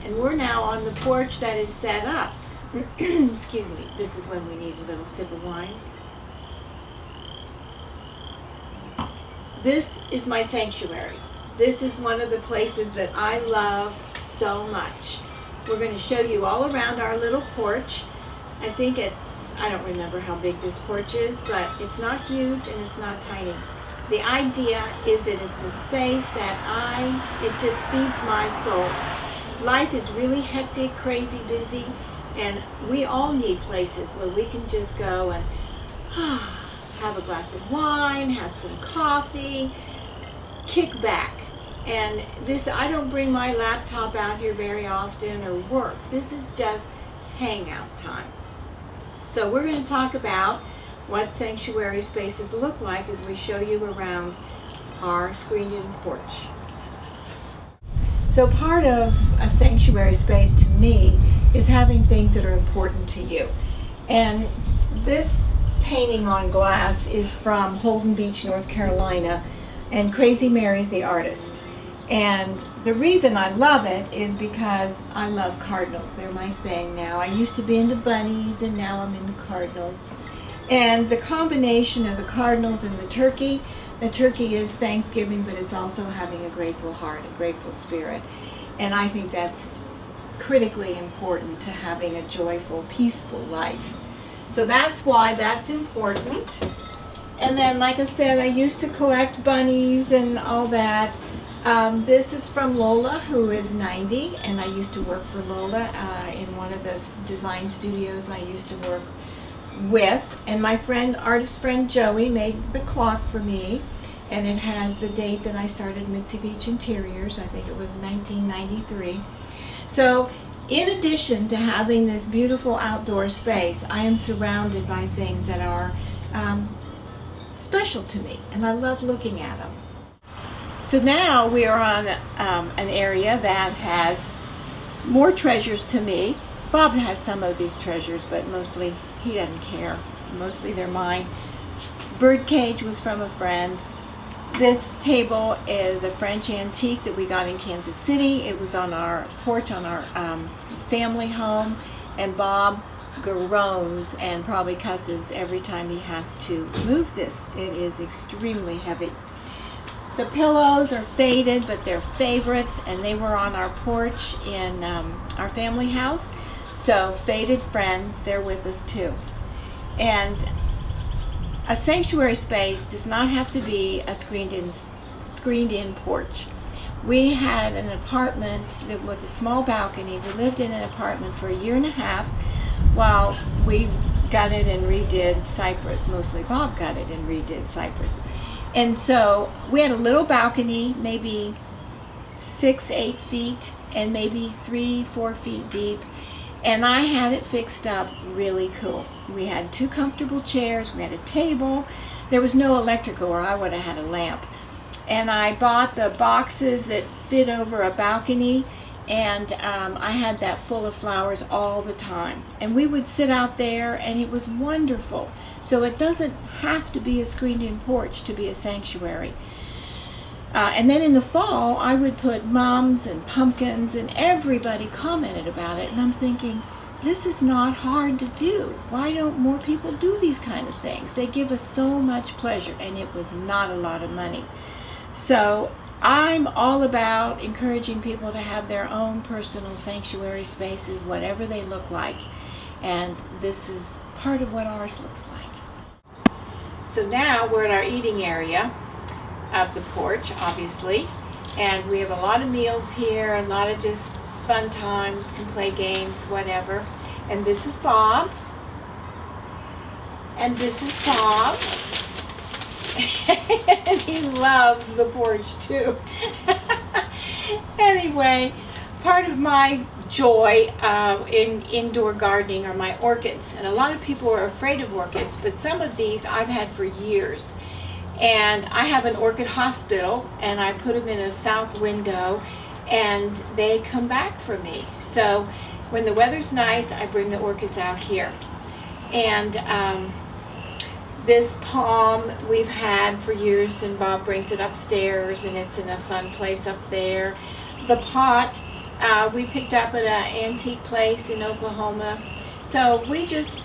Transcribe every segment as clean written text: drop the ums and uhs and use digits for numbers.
and we're now on the porch that is set up. Excuse me, this is when we need a little sip of wine. This is my sanctuary. This is one of the places that I love so much. We're going to show you all around our little porch. I think I don't remember how big this porch is, but it's not huge and it's not tiny. The idea is that it's a space that it just feeds my soul. Life is really hectic, crazy, busy, and we all need places where we can just go and have a glass of wine, have some coffee, kick back. And I don't bring my laptop out here very often or work. This is just hangout time. So we're going to talk about what sanctuary spaces look like as we show you around our screened-in porch. So part of a sanctuary space to me is having things that are important to you. And this painting on glass is from Holden Beach, North Carolina, and Crazy Mary's the artist. And the reason I love it is because I love cardinals. They're my thing now. I used to be into bunnies and now I'm into cardinals. And the combination of the cardinals and the turkey is Thanksgiving, but it's also having a grateful heart, a grateful spirit. And I think that's critically important to having a joyful, peaceful life. So that's why that's important. And then, like I said, I used to collect bunnies and all that. This is from Lola, who is 90, and I used to work for Lola in one of those design studios I used to work with. And my artist friend Joey made the clock for me, and it has the date that I started Mitzi Beach Interiors. I think it was 1993. So in addition to having this beautiful outdoor space, I am surrounded by things that are special to me, and I love looking at them. So now we are on an area that has more treasures to me. Bob has some of these treasures, but mostly he doesn't care. Mostly they're mine. Birdcage was from a friend. This table is a French antique that we got in Kansas City. It was on our porch on our family home, and Bob groans and probably cusses every time he has to move this. It is extremely heavy. The pillows are faded, but they're favorites, and they were on our porch in our family house. So faded friends, they're with us too. And a sanctuary space does not have to be a screened-in porch. We had an apartment with a small balcony. We lived in an apartment for a year and a half while we gutted and redid Cypress. Mostly Bob gutted and redid Cypress. And so we had a little balcony, maybe 6-8 feet and maybe 3-4 feet deep. And I had it fixed up really cool. We had 2 comfortable chairs, we had a table. There was no electrical, or I would have had a lamp. And I bought the boxes that fit over a balcony, and I had that full of flowers all the time. And we would sit out there, and it was wonderful. So it doesn't have to be a screened-in porch to be a sanctuary. And then in the fall, I would put mums and pumpkins, and everybody commented about it. And I'm thinking, this is not hard to do. Why don't more people do these kind of things? They give us so much pleasure, and it was not a lot of money. So I'm all about encouraging people to have their own personal sanctuary spaces, whatever they look like. And this is part of what ours looks like. So now we're at our eating area of the porch, obviously, and we have a lot of meals here, a lot of just fun times, can play games, whatever. And this is Bob, and this is Bob, and he loves the porch too. Anyway, part of my joy in indoor gardening are my orchids, and a lot of people are afraid of orchids, but some of these I've had for years. And I have an orchid hospital, and I put them in a south window, and they come back for me. So when the weather's nice, I bring the orchids out here. And this palm we've had for years, and Bob brings it upstairs, and it's in a fun place up there. The pot We picked up at an antique place in Oklahoma. So we just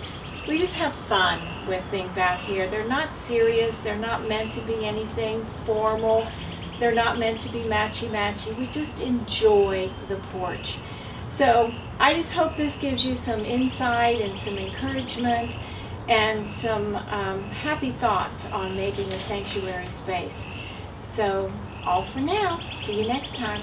have fun with things out here. They're not serious. They're not meant to be anything formal. They're not meant to be matchy-matchy. We just enjoy the porch. So I just hope this gives you some insight and some encouragement and some happy thoughts on making a sanctuary space. So all for now. See you next time.